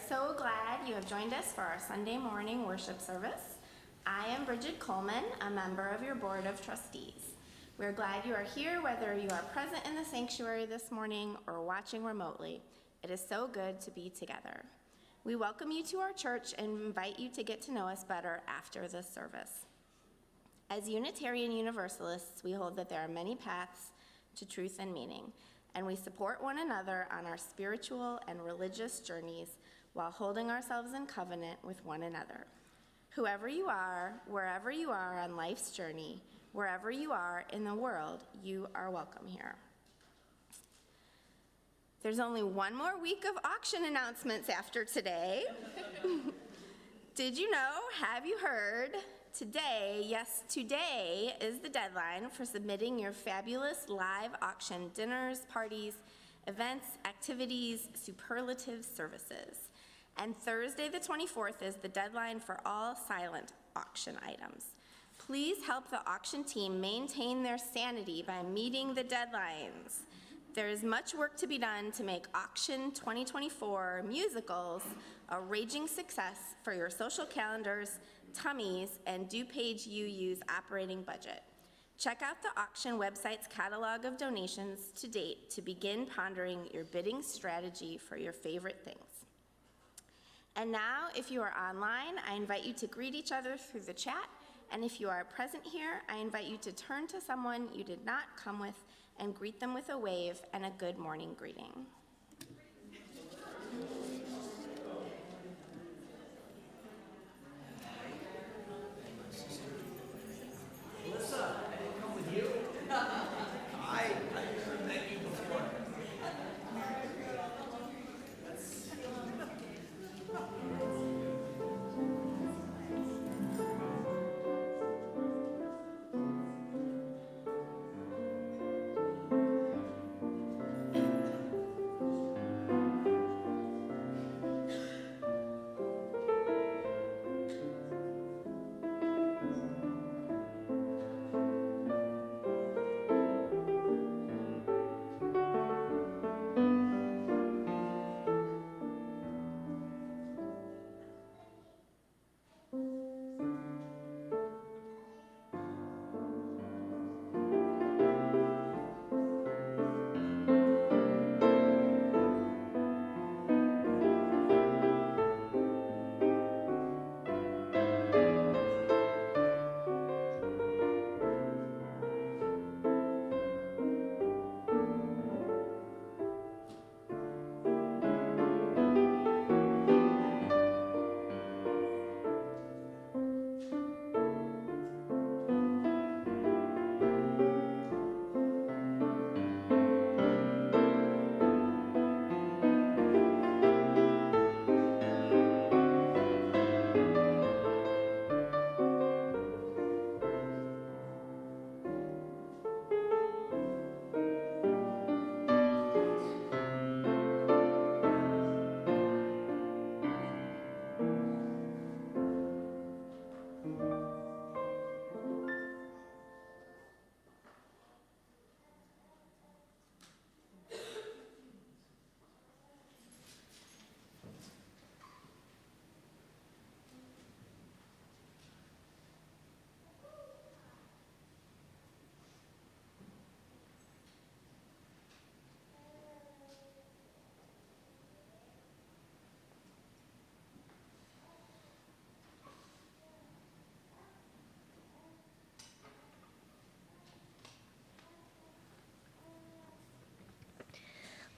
So glad you have joined us for our Sunday morning worship service. I am Bridget Coleman, a member of your Board of Trustees. We're glad you are here, whether you are present in the sanctuary this morning or watching remotely. It is so good to be together. We welcome you to our church and invite you to get to know us better after this service. As Unitarian Universalists, we hold that there are many paths to truth and meaning, and we support one another on our spiritual and religious journeys while holding ourselves in covenant with one another. Whoever you are, wherever you are on life's journey, wherever you are in the world, you are welcome here. There's only one more week of auction announcements after today. Did you know, have you heard, today, yes, today is the deadline for submitting your fabulous live auction dinners, parties, events, activities, superlative services. And Thursday the 24th is the deadline for all silent auction items. Please help the auction team maintain their sanity by meeting the deadlines. There is much work to be done to make Auction 2024 musicals a raging success for your social calendars, tummies, and DuPage UU's operating budget. Check out the auction website's catalog of donations to date to begin pondering your bidding strategy for your favorite things. And now, if you are online, I invite you to greet each other through the chat, and if you are present here, I invite you to turn to someone you did not come with and greet them with a wave and a good morning greeting. Melissa, I didn't come with you. I met you before.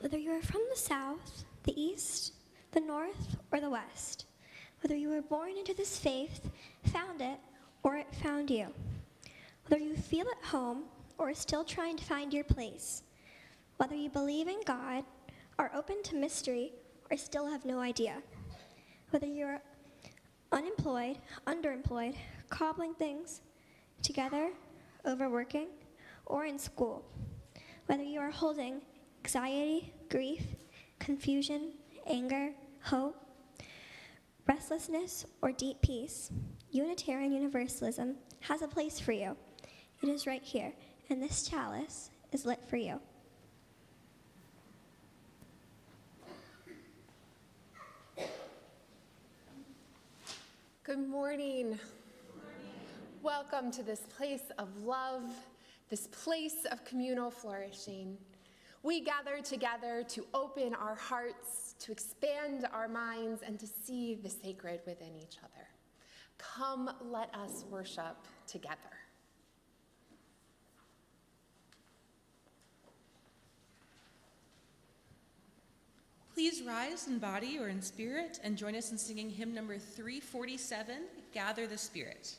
Whether you are from the south, the east, the north, or the west, whether you were born into this faith, found it, or it found you, whether you feel at home or are still trying to find your place, whether you believe in God, are open to mystery, or still have no idea, whether you're unemployed, underemployed, cobbling things together, overworking, or in school, whether you are holding anxiety, grief, confusion, anger, hope, restlessness, or deep peace, Unitarian Universalism has a place for you. It is right here, and this chalice is lit for you. Good morning. Welcome to this place of love, this place of communal flourishing. We gather together to open our hearts, to expand our minds, and to see the sacred within each other. Come, let us worship together. Please rise in body or in spirit and join us in singing hymn number 347, Gather the Spirit.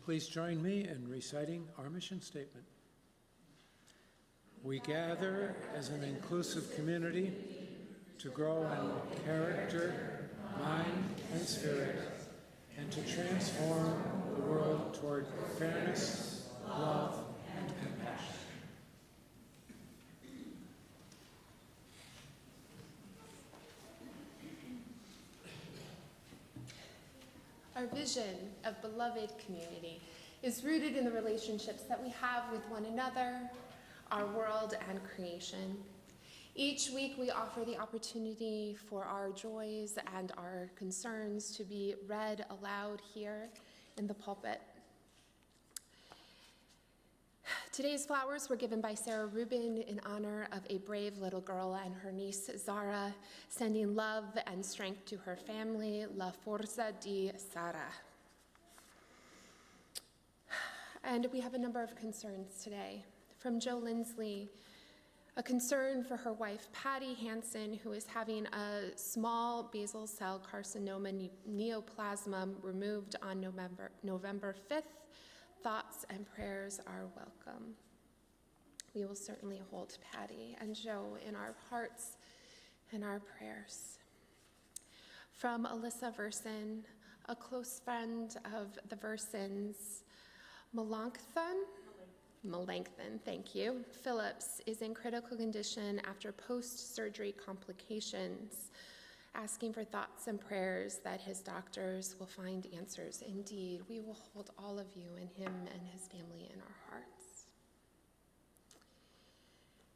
Please join me in reciting our mission statement. We gather as an inclusive community to grow in character, mind, and spirit, and to transform the world toward fairness, love, and compassion. Our vision of beloved community is rooted in the relationships that we have with one another, our world, and creation. Each week we offer the opportunity for our joys and our concerns to be read aloud here in the pulpit. Today's flowers were given by Sarah Rubin in honor of a brave little girl and her niece Zara, sending love and strength to her family, La Forza di Sara. And we have a number of concerns today. From Joe Lindsley, a concern for her wife, Patty Hansen, who is having a small basal cell carcinoma neoplasm removed on November 5th. Thoughts and prayers are welcome. We will certainly hold Patty and Joe in our hearts and our prayers. From Alyssa Verson, a close friend of the Versons, Melanchthon, thank you. Phillips is in critical condition after post-surgery complications, asking for thoughts and prayers that his doctors will find answers. Indeed, we will hold all of you and him and his family in our hearts.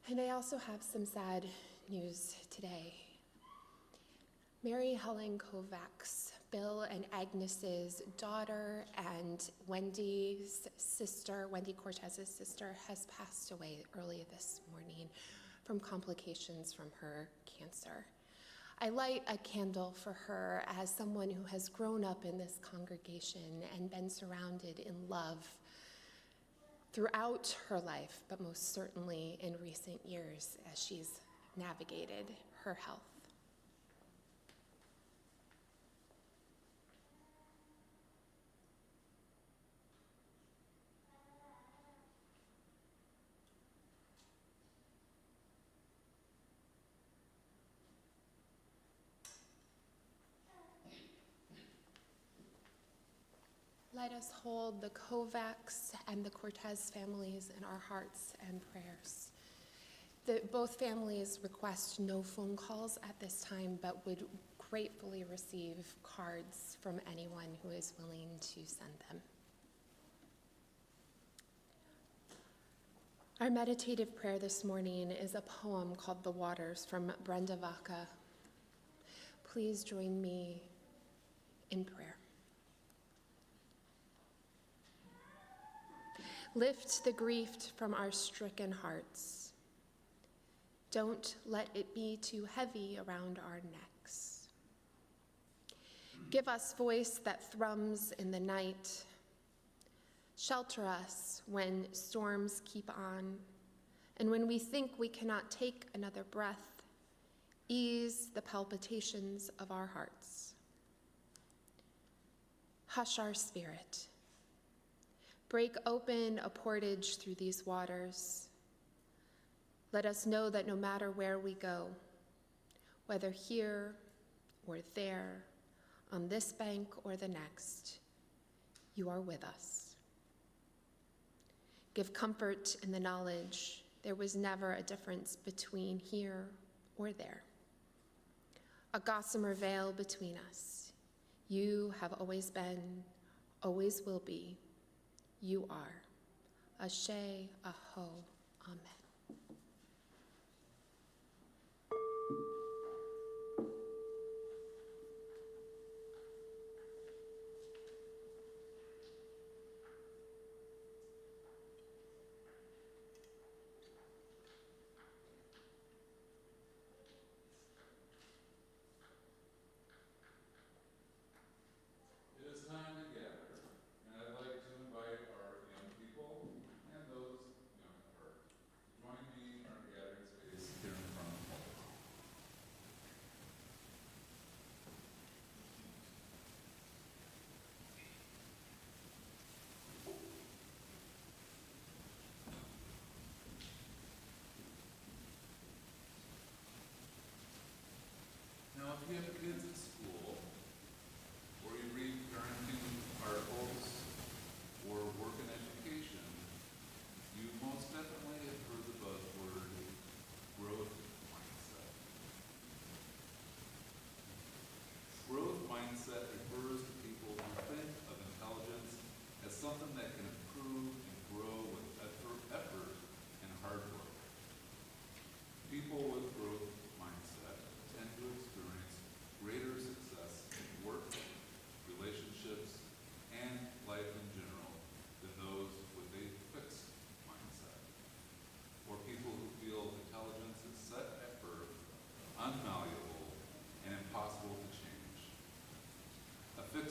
And I also have some sad news today. Mary Helen Kovacs, Bill and Agnes's daughter and Wendy's sister, Wendy Cortez's sister, has passed away early this morning from complications from her cancer. I light a candle for her as someone who has grown up in this congregation and been surrounded in love throughout her life, but most certainly in recent years as she's navigated her health. Let us hold the Kovacs and the Cortez families in our hearts and prayers. Both families request no phone calls at this time, but would gratefully receive cards from anyone who is willing to send them. Our meditative prayer this morning is a poem called The Waters from Brenda Vaca. Please join me in prayer. Lift the grief from our stricken hearts. Don't let it be too heavy around our necks. Give us voice that thrums in the night. Shelter us when storms keep on, and when we think we cannot take another breath, ease the palpitations of our hearts. Hush our spirit. Break open a portage through these waters. Let us know that no matter where we go, whether here or there, on this bank or the next, you are with us. Give comfort in the knowledge there was never a difference between here or there. A gossamer veil between us. You have always been, always will be. You are. Ashe, Aho, Amen. It is time to gather, and I'd like to invite our young people and those younger to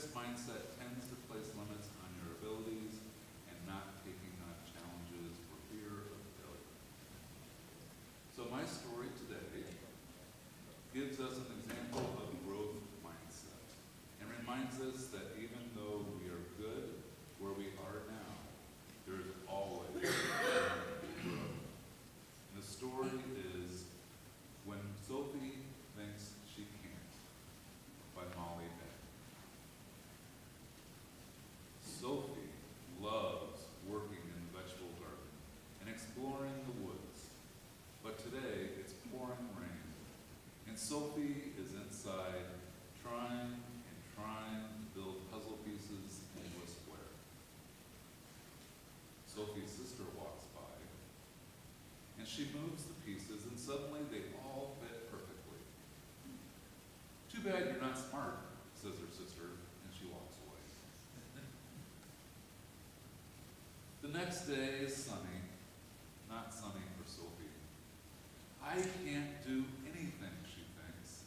fixed mindset tends to place limits on your abilities and not taking on challenges for fear of failure. So my story today gives us an example of growth mindset and reminds us that even though we are good where we are now, there is always growth. And the story is When Sophie Thinks She Can't by Molly Beck. Sophie loves working in the vegetable garden and exploring the woods. But today it's pouring rain, and Sophie is inside trying and trying to build puzzle pieces into a square. Sophie's sister walks by, and she moves the pieces, and suddenly they all fit perfectly. Too bad you're not smart, says her sister, and she walks away. The next day is sunny, not sunny for Sophie. I can't do anything, she thinks,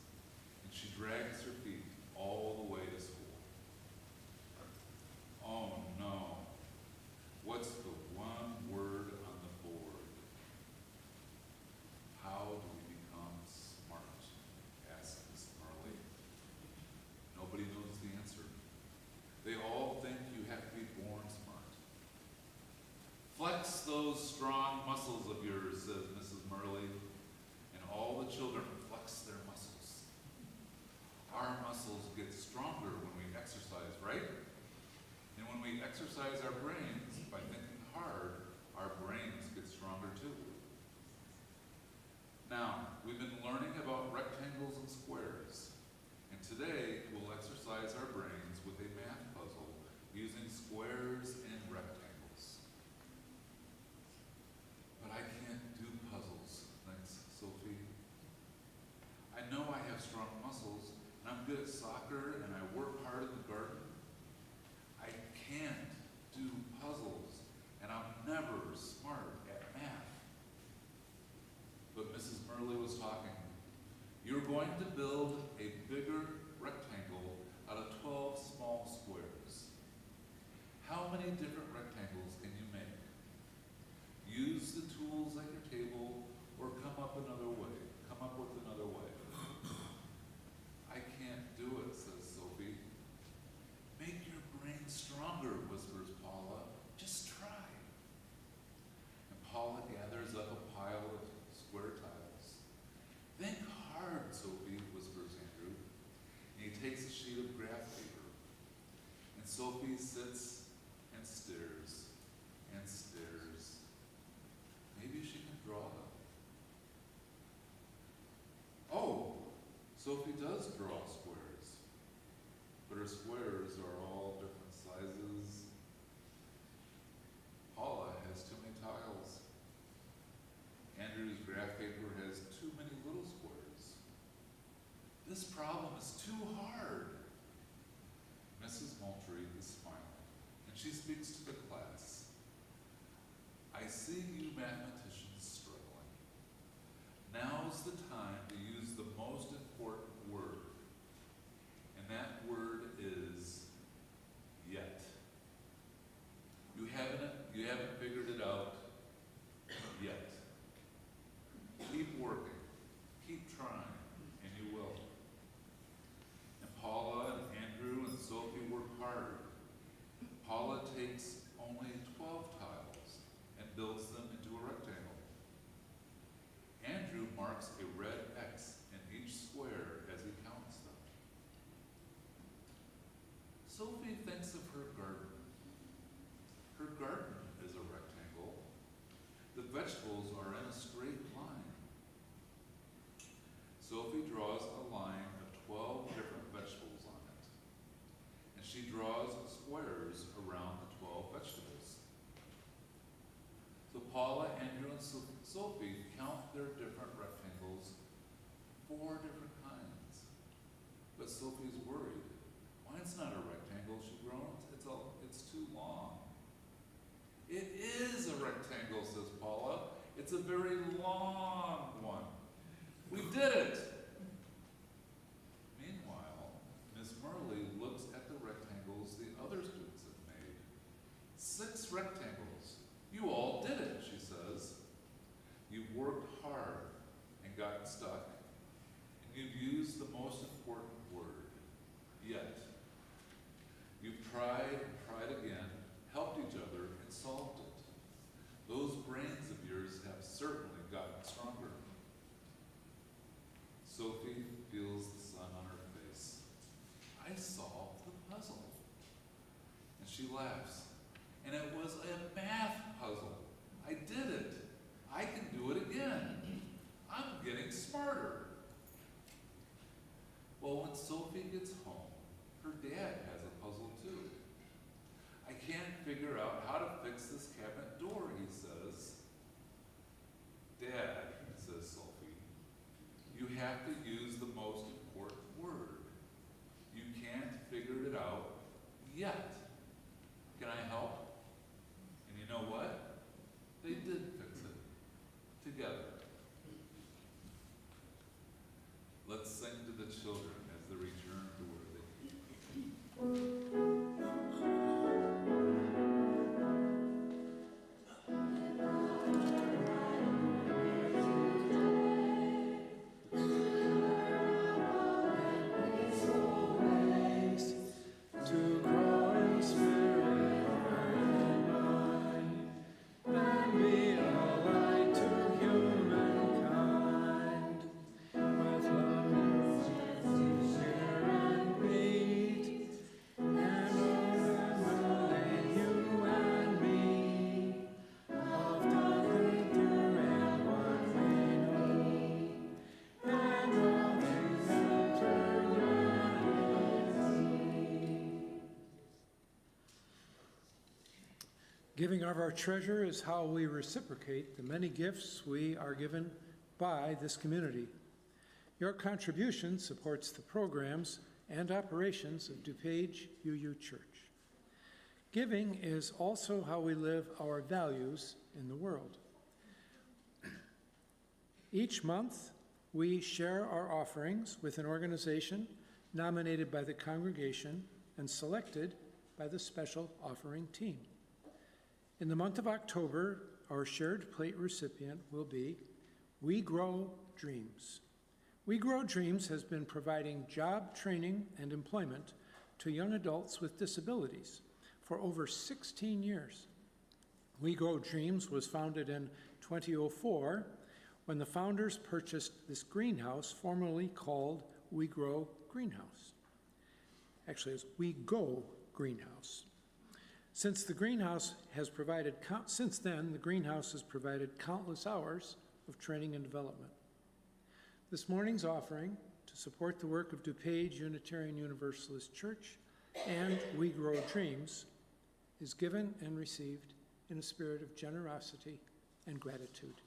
and she drags her feet all the way to school. Oh no, what's the one word on the board? How do we become smart? Asks Miss Marley. Nobody knows the answer. They all think you have to be born smart. Flex those strong muscles of yours, says Mrs. Marley, and all the children flex their muscles. Our muscles get stronger when we exercise, right? And when we exercise our brains by thinking hard, our brains get stronger too. Now, we've been learning about rectangles and squares, and today we'll exercise our brains with a math puzzle using squares and rectangles. But I can't do puzzles, thinks Sophie. I know I have strong muscles, and I'm good at soccer, and I work hard in the garden. I can't do puzzles, and I'm never smart at math. But Mrs. Marley was talking. You're going to build a bigger rectangle out of 12 small squares. How many different rectangles can you make? Use the tools at your table or come up with another way. I can't do it, says Sophie. Make your brain stronger, whispers Paula. Just try. And Paula gathers up a pile of square tiles. Think hard, Sophie, whispers Andrew. And he takes a sheet of graph paper. And Sophie sits and stares and stares. Maybe she can draw them. Oh, Sophie does draw squares. But her squares are all different sizes. Paula has too many tiles. Andrew's graph paper has too many little squares. This problem is too hard. Mrs. Moultrie is smiling, and she speaks to the class. I see you mathematicians struggling. Now's the time to use the most important word, and that word is yet. You haven't figured it out yet. Keep working, keep trying, and you will. And Paula and Andrew and Sophie work hard. Paula takes only 12 tiles and builds them into a rectangle. Andrew marks a red X in each square as he counts them. Sophie thinks of her garden. Her garden is a rectangle. The vegetables are in a straight line. Sophie draws a line of 12 different vegetables on it. And she draws squares around the 12 vegetables. So Paula, Andrew, and Sophie count their different rectangles, 4 different kinds. But Sophie's worried. Mine's not a rectangle, she groans. It's too long. It is a rectangle, says Paula. It's a very long one. We did it! Meanwhile, Miss Marley looks at the rectangle gotten stuck, and you've used the most important word, yet. You've tried and tried again, helped each other, and solved it. Those brains of yours have certainly gotten stronger. Sophie feels the sun on her face. I solved the puzzle. And she laughs. And it was a math puzzle. I did it. I can do it again. I'm getting smarter. Well, when Sophie gets home, her dad has a puzzle too. I can't figure out how to fix this cabinet door, he says. Dad, says Sophie, you have to use the most important word. You can't figure it out yet. Can I help? And you know what? They did fix it. Together. Let's sing to the children as they return to where they came from. Giving of our treasure is how we reciprocate the many gifts we are given by this community. Your contribution supports the programs and operations of DuPage UU Church. Giving is also how we live our values in the world. Each month, we share our offerings with an organization nominated by the congregation and selected by the special offering team. In the month of October, our shared plate recipient will be We Grow Dreams. We Grow Dreams has been providing job training and employment to young adults with disabilities for over 16 years. We Grow Dreams was founded in 2004 when the founders purchased this greenhouse formerly called We Grow Greenhouse. Actually, it's We Go Greenhouse. Since then, the greenhouse has provided countless hours of training and development. This morning's offering to support the work of DuPage Unitarian Universalist Church and We Grow Dreams is given and received in a spirit of generosity and gratitude.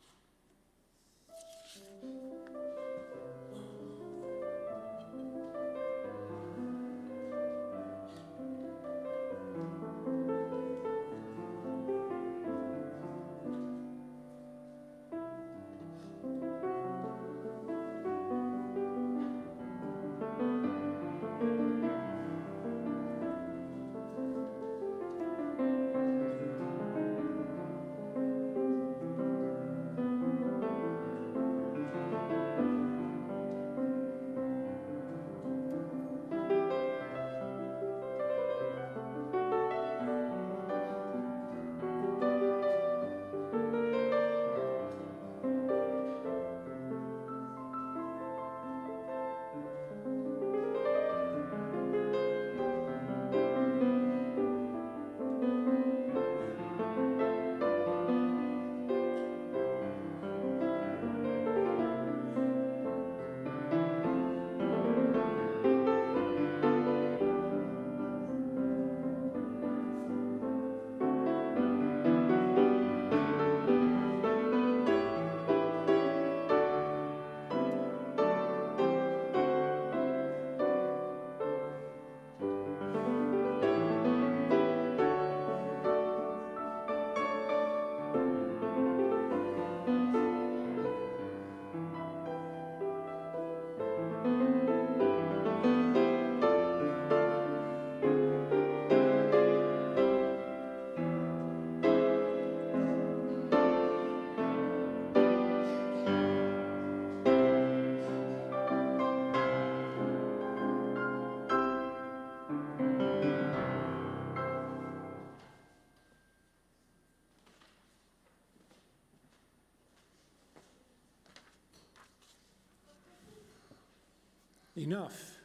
Enough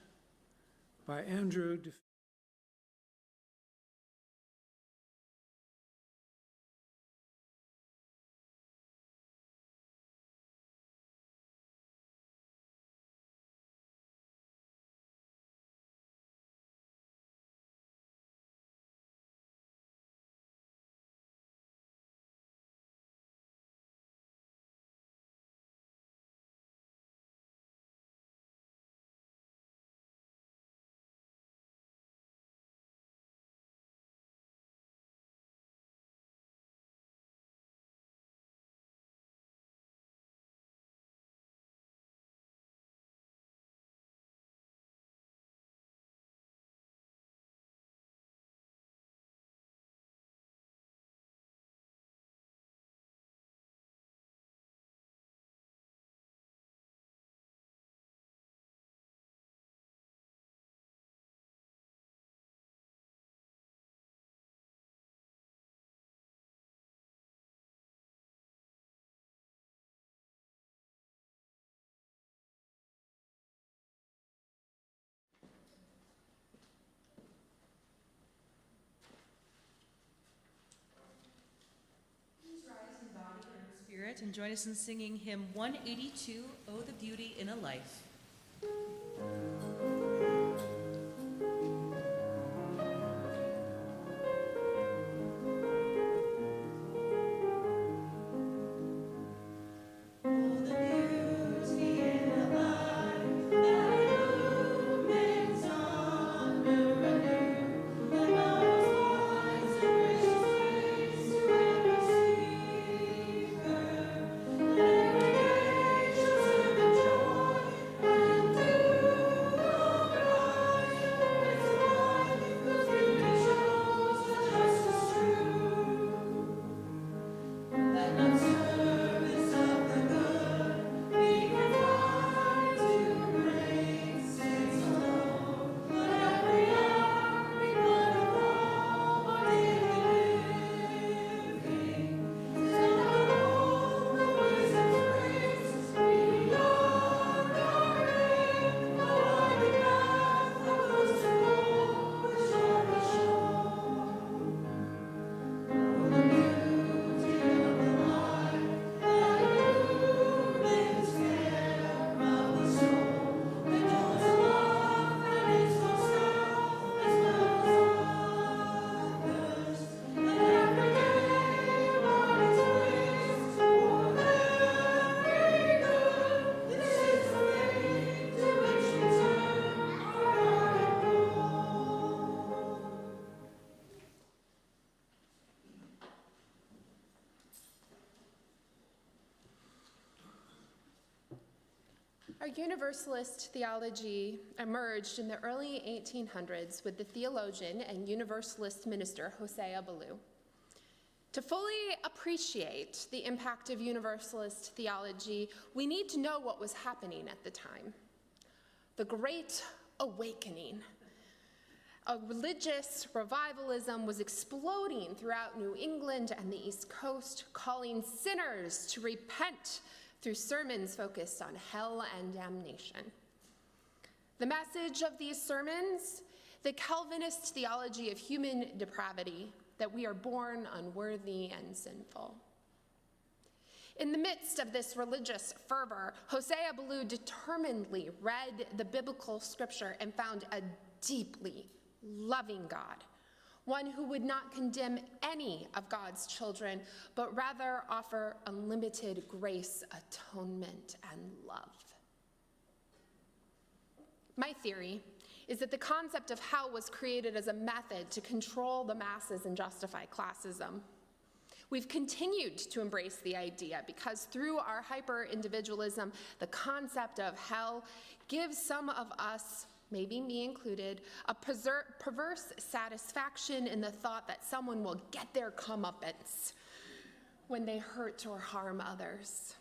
by Andrew De Spirit, and join us in singing hymn 182, Oh, the Beauty in a Life. Our Universalist theology emerged in the early 1800s with the theologian and Universalist minister Hosea Ballou. To fully appreciate the impact of Universalist theology, we need to know what was happening at the time. The Great Awakening. A religious revivalism was exploding throughout New England and the East Coast, calling sinners to repent through sermons focused on hell and damnation. The message of these sermons, the Calvinist theology of human depravity, that we are born unworthy and sinful. In the midst of this religious fervor, Hosea Ballou determinedly read the biblical scripture and found a deeply loving God, one who would not condemn any of God's children, but rather offer unlimited grace, atonement, and love. My theory is that the concept of hell was created as a method to control the masses and justify classism. We've continued to embrace the idea because through our hyper-individualism, the concept of hell gives some of us, maybe me included, a perverse satisfaction in the thought that someone will get their comeuppance when they hurt or harm others.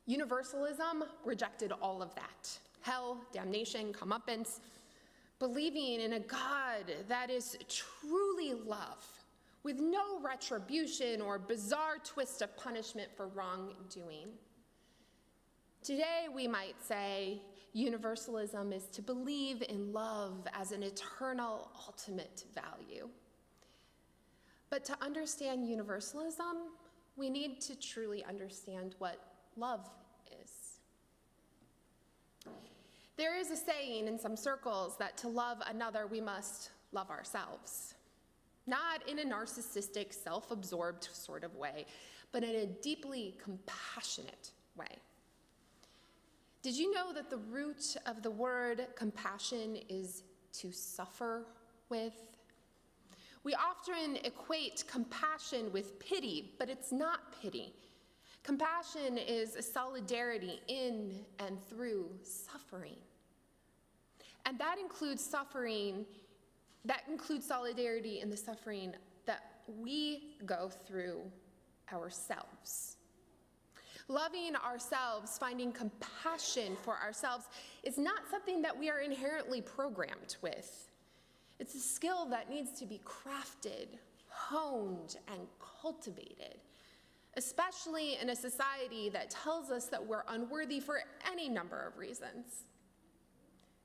Universalism rejected all of that. Hell, damnation, comeuppance, believing in a God that is truly love, with no retribution or bizarre twist of punishment for wrongdoing. Today, we might say, Universalism is to believe in love as an eternal, ultimate value. But to understand universalism, we need to truly understand what love is. There is a saying in some circles that to love another, we must love ourselves. Not in a narcissistic, self-absorbed sort of way, but in a deeply compassionate way. Did you know that the root of the word compassion is to suffer with? We often equate compassion with pity, but it's not pity. Compassion is a solidarity in and through suffering. And that includes solidarity in the suffering that we go through ourselves. Loving ourselves, finding compassion for ourselves, is not something that we are inherently programmed with. It's a skill that needs to be crafted, honed, and cultivated, especially in a society that tells us that we're unworthy for any number of reasons.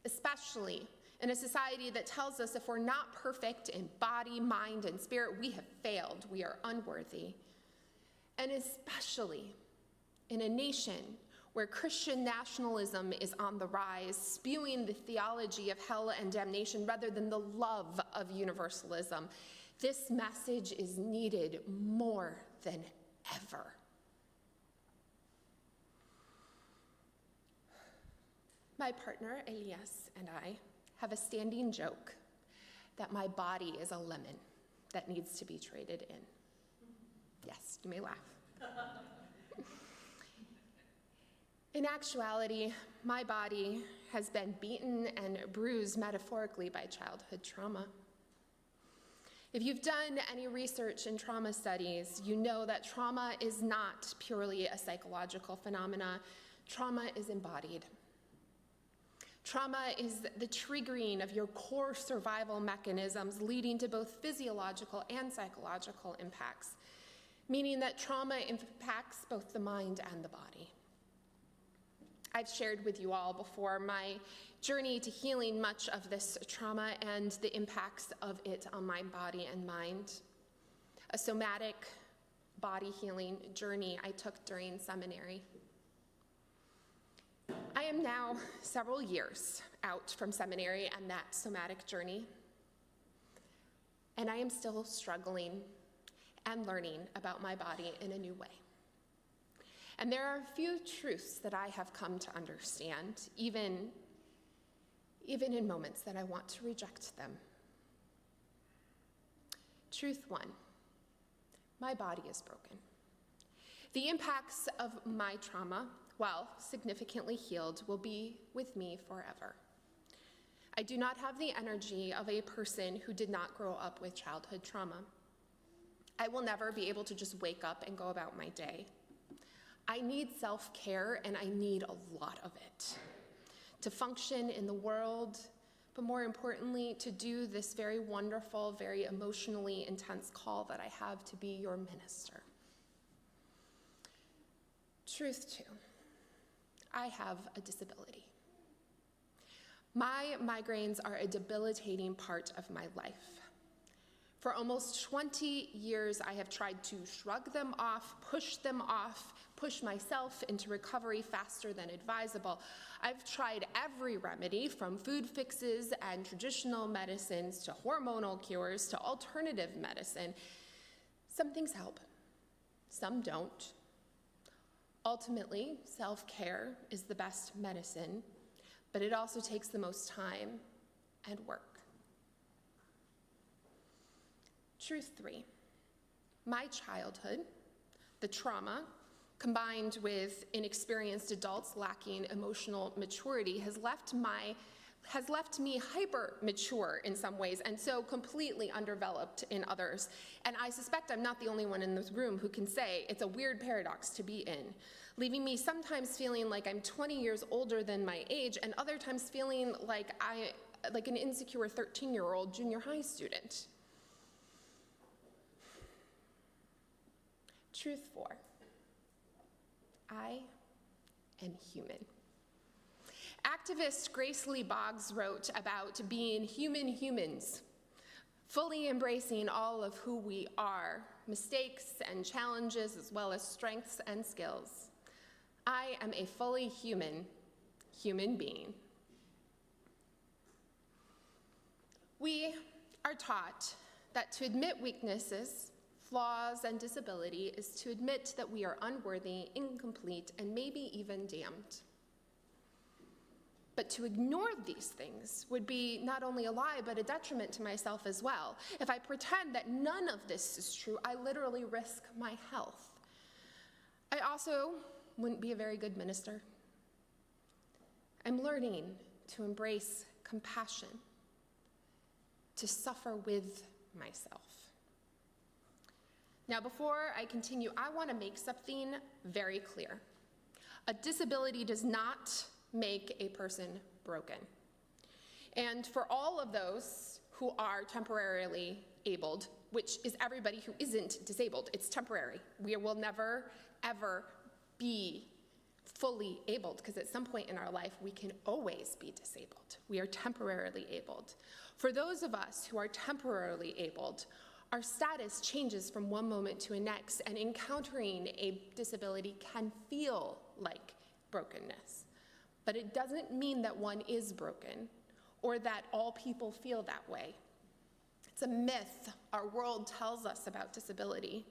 Especially in a society that tells us if we're not perfect in body, mind, and spirit, we have failed, we are unworthy. And especially in a nation where Christian nationalism is on the rise, spewing the theology of hell and damnation rather than the love of universalism, this message is needed more than ever. My partner, Elias, and I have a standing joke that my body is a lemon that needs to be traded in. Yes, you may laugh. In actuality, my body has been beaten and bruised metaphorically by childhood trauma. If you've done any research in trauma studies, you know that trauma is not purely a psychological phenomena. Trauma is embodied. Trauma is the triggering of your core survival mechanisms, leading to both physiological and psychological impacts, meaning that trauma impacts both the mind and the body. I've shared with you all before my journey to healing much of this trauma and the impacts of it on my body and mind. A somatic body healing journey I took during seminary. I am now several years out from seminary and that somatic journey, and I am still struggling and learning about my body in a new way. And there are a few truths that I have come to understand, even in moments that I want to reject them. Truth one, my body is broken. The impacts of my trauma, while significantly healed, will be with me forever. I do not have the energy of a person who did not grow up with childhood trauma. I will never be able to just wake up and go about my day. I need self-care, and I need a lot of it to function in the world, but more importantly, to do this very wonderful, very emotionally intense call that I have to be your minister. Truth two, I have a disability. My migraines are a debilitating part of my life. For almost 20 years, I have tried to shrug them off, push myself into recovery faster than advisable. I've tried every remedy, from food fixes and traditional medicines to hormonal cures to alternative medicine. Some things help, some don't. Ultimately, self-care is the best medicine, but it also takes the most time and work. Truth three, my childhood, the trauma, combined with inexperienced adults lacking emotional maturity, has left me hyper mature in some ways, and so completely underdeveloped in others. And I suspect I'm not the only one in this room who can say it's a weird paradox to be in, leaving me sometimes feeling like I'm 20 years older than my age, and other times feeling like an insecure 13-year-old junior high student. Truth four, I am human. Activist Grace Lee Boggs wrote about being human humans, fully embracing all of who we are, mistakes and challenges, as well as strengths and skills. I am a fully human being. We are taught that to admit weaknesses, flaws, and disability is to admit that we are unworthy, incomplete, and maybe even damned. But to ignore these things would be not only a lie, but a detriment to myself as well. If I pretend that none of this is true, I literally risk my health. I also wouldn't be a very good minister. I'm learning to embrace compassion, to suffer with myself. Now, before I continue, I want to make something very clear. A disability does not make a person broken. And for all of those who are temporarily abled, which is everybody who isn't disabled, it's temporary. We will never, ever be fully abled, because at some point in our life, we can always be disabled. We are temporarily abled. For those of us who are temporarily abled, our status changes from one moment to the next, and encountering a disability can feel like brokenness. But it doesn't mean that one is broken or that all people feel that way. It's a myth our world tells us about disability.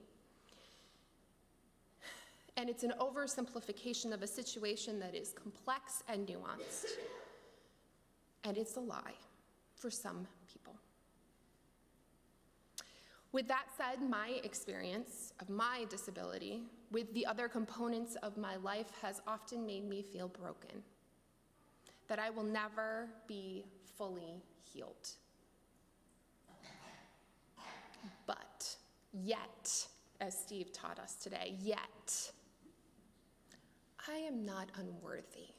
And it's an oversimplification of a situation that is complex and nuanced. And it's a lie for some people. With that said, my experience of my disability with the other components of my life has often made me feel broken, that I will never be fully healed. But yet, as Steve taught us today, yet, I am not unworthy.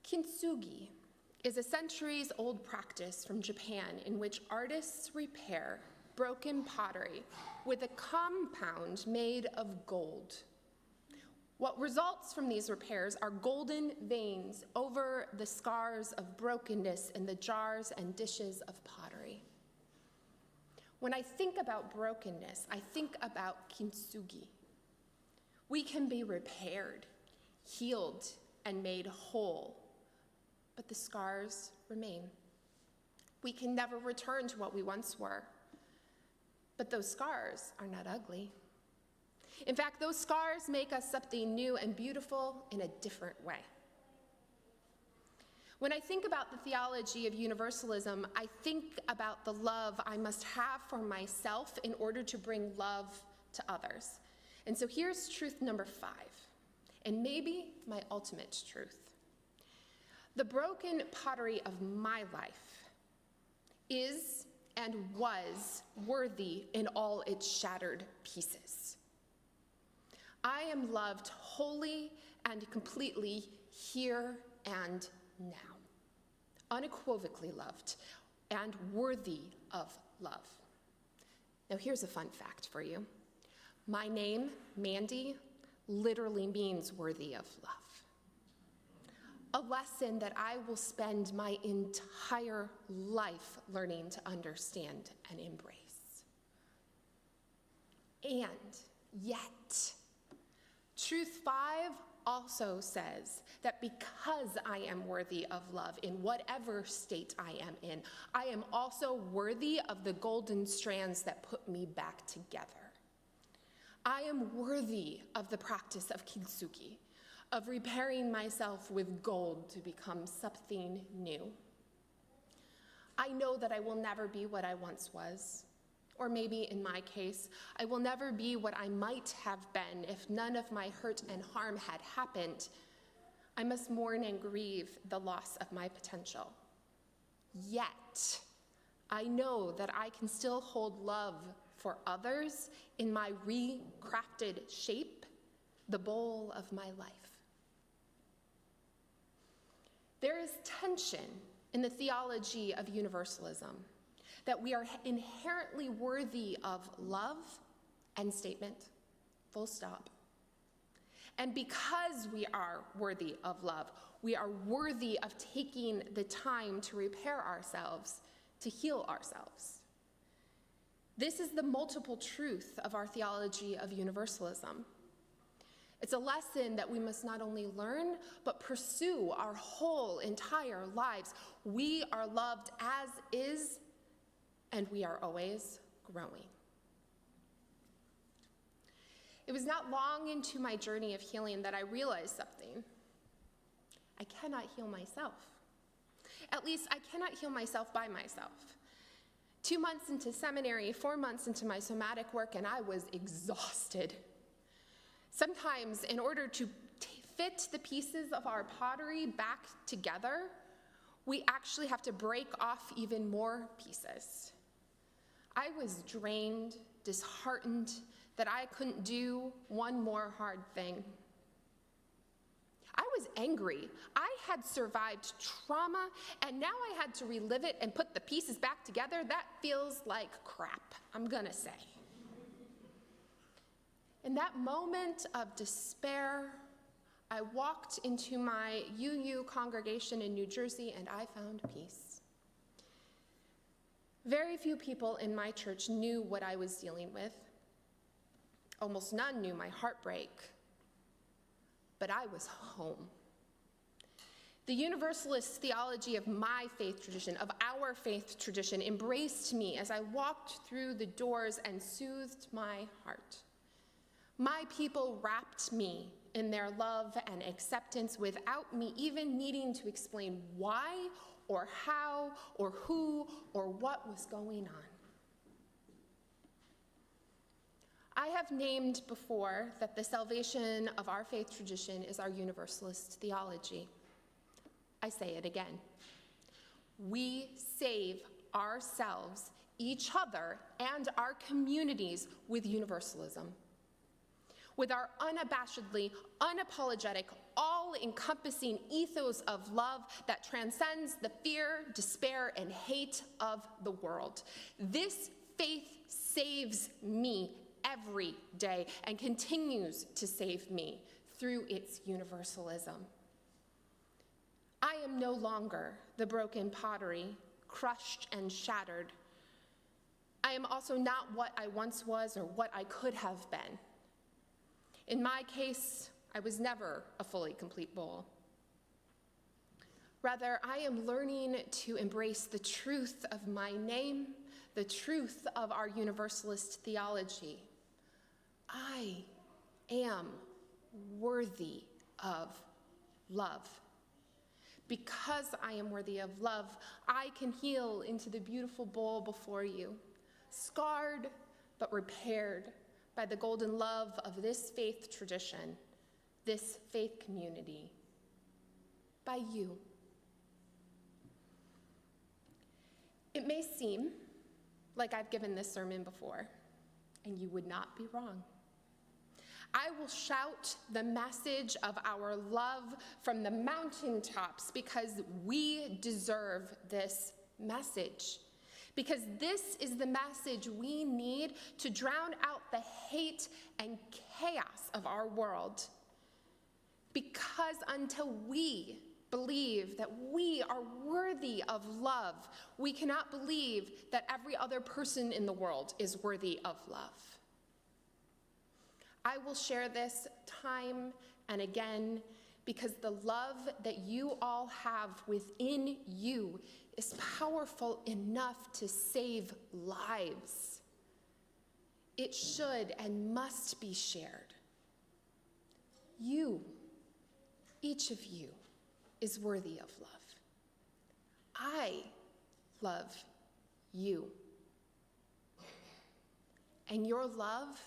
Kintsugi is a centuries-old practice from Japan in which artists repair broken pottery with a compound made of gold. What results from these repairs are golden veins over the scars of brokenness in the jars and dishes of pottery. When I think about brokenness, I think about kintsugi. We can be repaired, healed, and made whole, but the scars remain. We can never return to what we once were, but those scars are not ugly. In fact, those scars make us something new and beautiful in a different way. When I think about the theology of universalism, I think about the love I must have for myself in order to bring love to others. And so here's truth number 5, and maybe my ultimate truth. The broken pottery of my life is and was worthy in all its shattered pieces. I am loved wholly and completely here and now, unequivocally loved and worthy of love. Now here's a fun fact for you. My name, Mandy, literally means worthy of love. A lesson that I will spend my entire life learning to understand and embrace. And yet, truth 5 also says that because I am worthy of love in whatever state I am in, I am also worthy of the golden strands that put me back together. I am worthy of the practice of kintsugi, of repairing myself with gold to become something new. I know that I will never be what I once was, or maybe in my case, I will never be what I might have been if none of my hurt and harm had happened. I must mourn and grieve the loss of my potential. Yet, I know that I can still hold love for others in my recrafted shape, the bowl of my life. There is tension in the theology of universalism, that we are inherently worthy of love and statement, full stop, And because we are worthy of love, we are worthy of taking the time to repair ourselves, to heal ourselves. This is the multiple truth of our theology of universalism. It's a lesson that we must not only learn, but pursue our whole entire lives. We are loved as is, and we are always growing. It was not long into my journey of healing that I realized something. I cannot heal myself. At least I cannot heal myself by myself. 2 months into seminary, 4 months into my somatic work, and I was exhausted. Sometimes, in order to fit the pieces of our pottery back together, we actually have to break off even more pieces. I was drained, disheartened, that I couldn't do one more hard thing. I was angry. I had survived trauma, and now I had to relive it and put the pieces back together. That feels like crap, I'm gonna say. In that moment of despair, I walked into my UU congregation in New Jersey, and I found peace. Very few people in my church knew what I was dealing with. Almost none knew my heartbreak, but I was home. The Universalist theology of my faith tradition, of our faith tradition, embraced me as I walked through the doors and soothed my heart. My people wrapped me in their love and acceptance without me even needing to explain why or how or who or what was going on. I have named before that the salvation of our faith tradition is our Universalist theology. I say it again. We save ourselves, each other, and our communities with universalism. With our unabashedly, unapologetic, all-encompassing ethos of love that transcends the fear, despair, and hate of the world. This faith saves me every day and continues to save me through its universalism. I am no longer the broken pottery, crushed and shattered. I am also not what I once was or what I could have been. In my case, I was never a fully complete bowl. Rather, I am learning to embrace the truth of my name, the truth of our Universalist theology. I am worthy of love. Because I am worthy of love, I can heal into the beautiful bowl before you, scarred but repaired by the golden love of this faith tradition, this faith community, by you. It may seem like I've given this sermon before, and you would not be wrong. I will shout the message of our love from the mountaintops because we deserve this message. Because this is the message we need to drown out the hate and chaos of our world. Because until we believe that we are worthy of love, we cannot believe that every other person in the world is worthy of love. I will share this time and again because the love that you all have within you is powerful enough to save lives. It should and must be shared. You, each of you, is worthy of love. I love you. And your love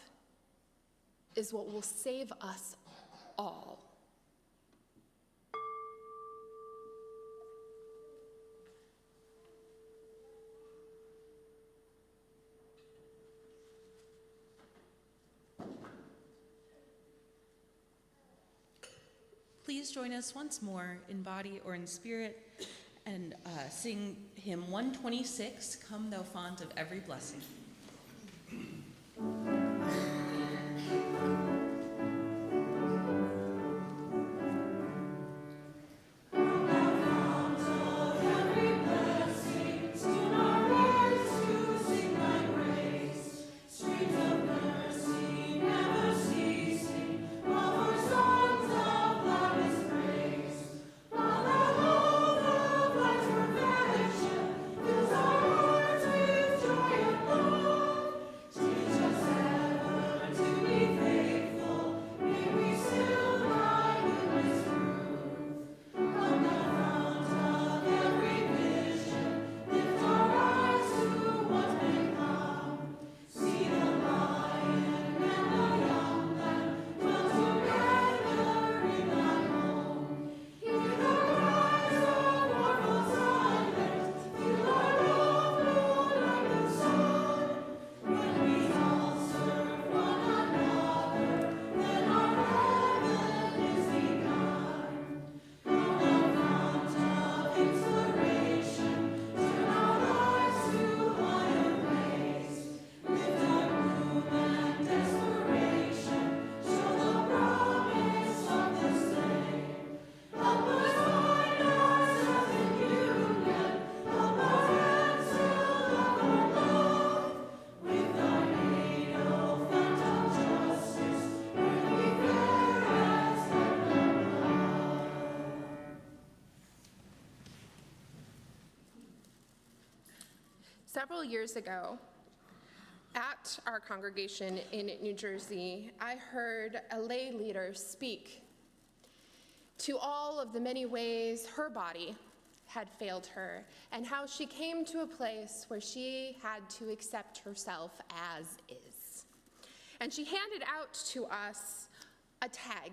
is what will save us all. Please join us once more in body or in spirit and sing hymn 126, Come Thou Font of Every Blessing. Several years ago, at our congregation in New Jersey, I heard a lay leader speak to all of the many ways her body had failed her and how she came to a place where she had to accept herself as is. And she handed out to us a tag,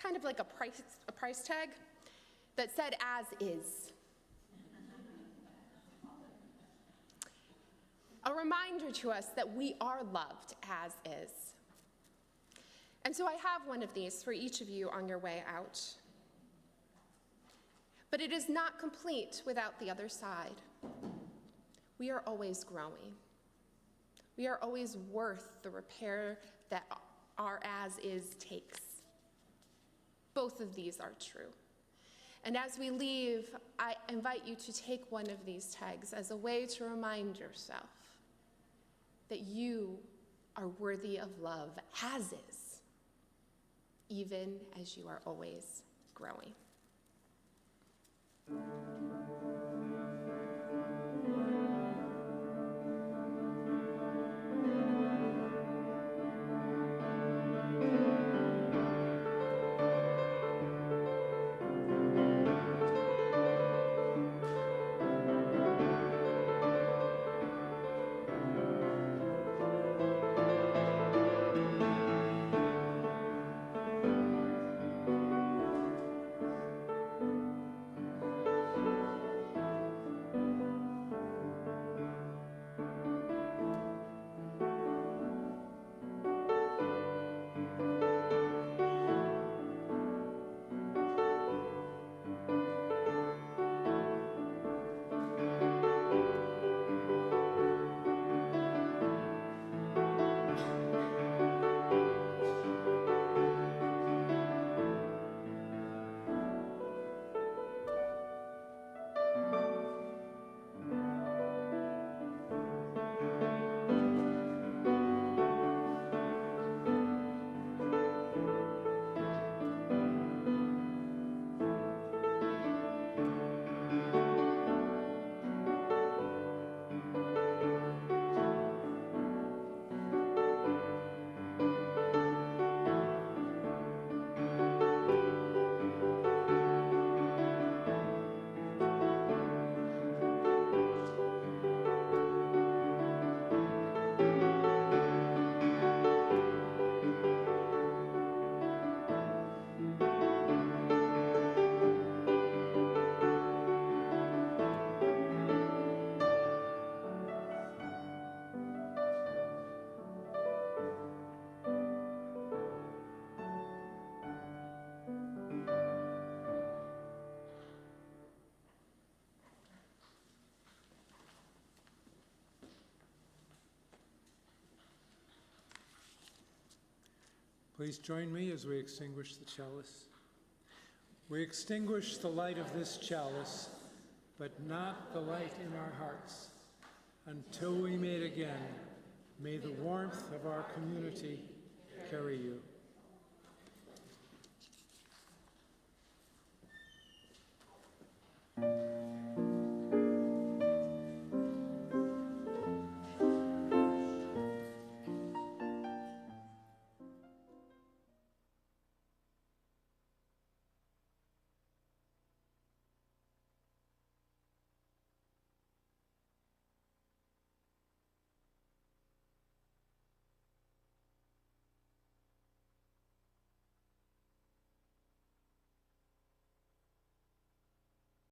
kind of like a price tag, that said "as is." A reminder to us that we are loved as is. And so I have one of these for each of you on your way out. But it is not complete without the other side. We are always growing. We are always worth the repair that our as is takes. Both of these are true. And as we leave, I invite you to take one of these tags as a way to remind yourself that you are worthy of love as is, even as you are always growing. Please join me as we extinguish the chalice. We extinguish the light of this chalice, but not the light in our hearts. Until we meet again, may the warmth of our community carry you.